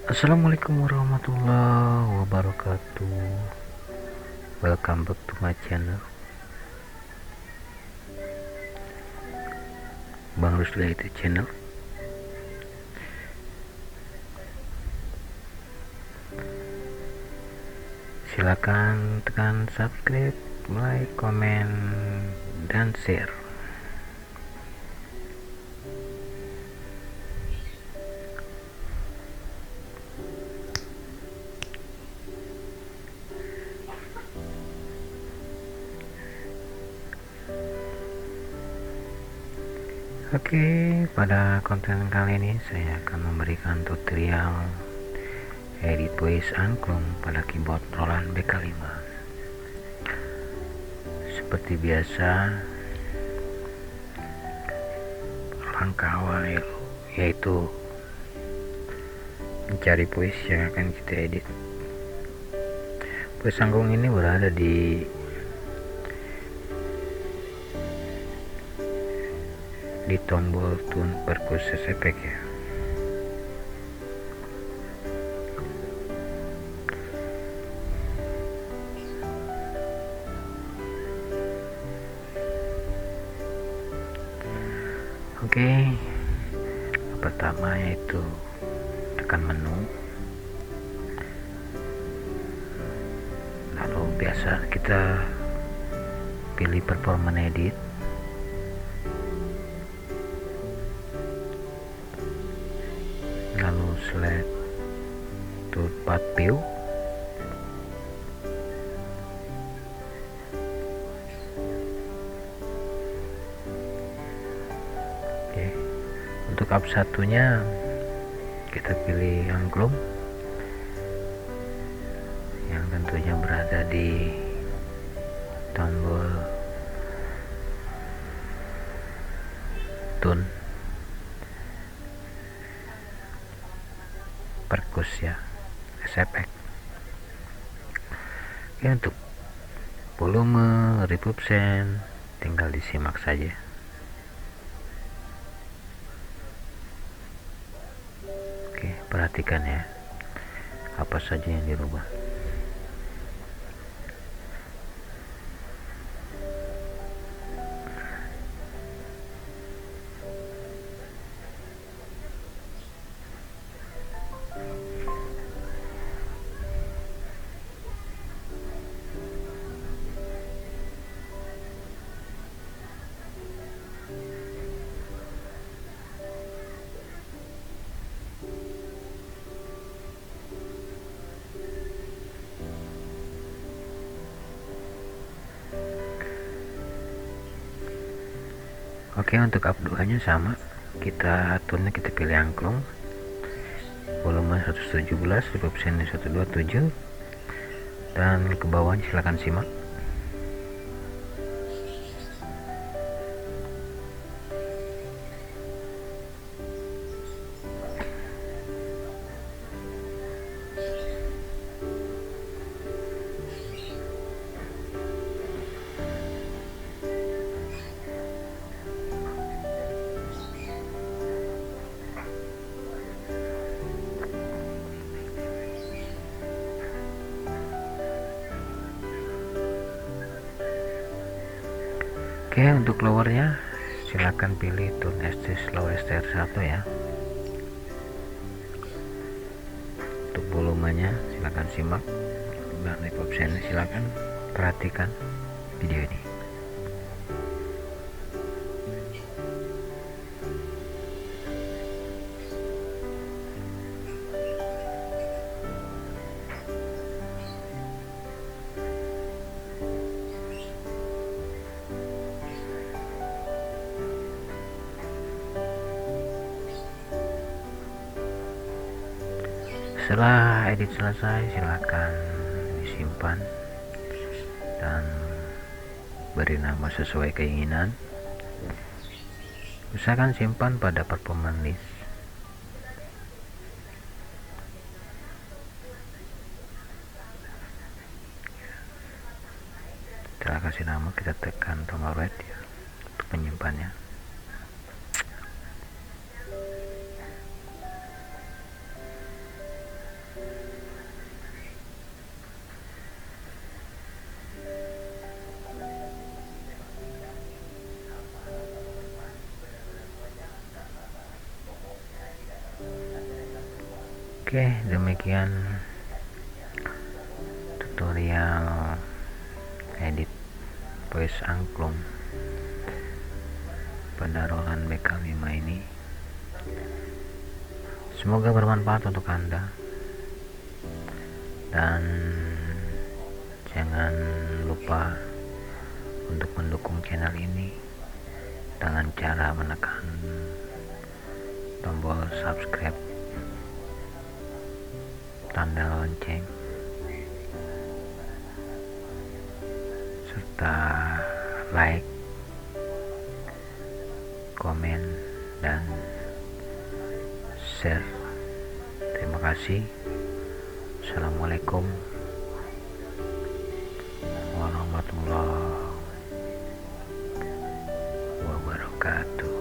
Assalamualaikum warahmatullahi wabarakatuh. Welcome back to my channel, Bang Rusli itu channel. Silakan tekan subscribe, like, komen, dan share. Oke, pada konten kali ini saya akan memberikan tutorial edit voice angklung pada keyboard Roland BK5. Seperti biasa, langkah awal yaitu mencari voice yang akan kita edit. Voice angklung ini berada di tombol tune percussive effect ya. Oke, pertama yaitu tekan menu, lalu biasa kita pilih performance edit, lalu select to path view, oke. Untuk up satunya kita pilih angklung yang tentunya berada di tombol tune perkus ya, SFX. Oke, untuk volume, reverb sound tinggal disimak saja. Oke, perhatikan ya apa saja yang dirubah. Oke, untuk up 2 nya sama, kita aturnya kita pilih angklung, volume 117, reverb sound 127, dan ke bawahnya silahkan simak. Oke, untuk lowernya silakan pilih tune ST slow STR1 ya. Untuk volumenya silakan simak, dan reverb sound silakan perhatikan video ini. Setelah edit selesai, silakan disimpan dan beri nama sesuai keinginan. Usahakan simpan pada performance list. Setelah kasih nama, kita tekan tombol red ya untuk menyimpannya. Oke, demikian tutorial edit voice angklung pada Roland BK5 ini. Semoga bermanfaat untuk Anda, dan jangan lupa untuk mendukung channel ini dengan cara menekan tombol subscribe, tanda lonceng, serta like, komen, dan share. Terima kasih. Assalamualaikum warahmatullahi wabarakatuh.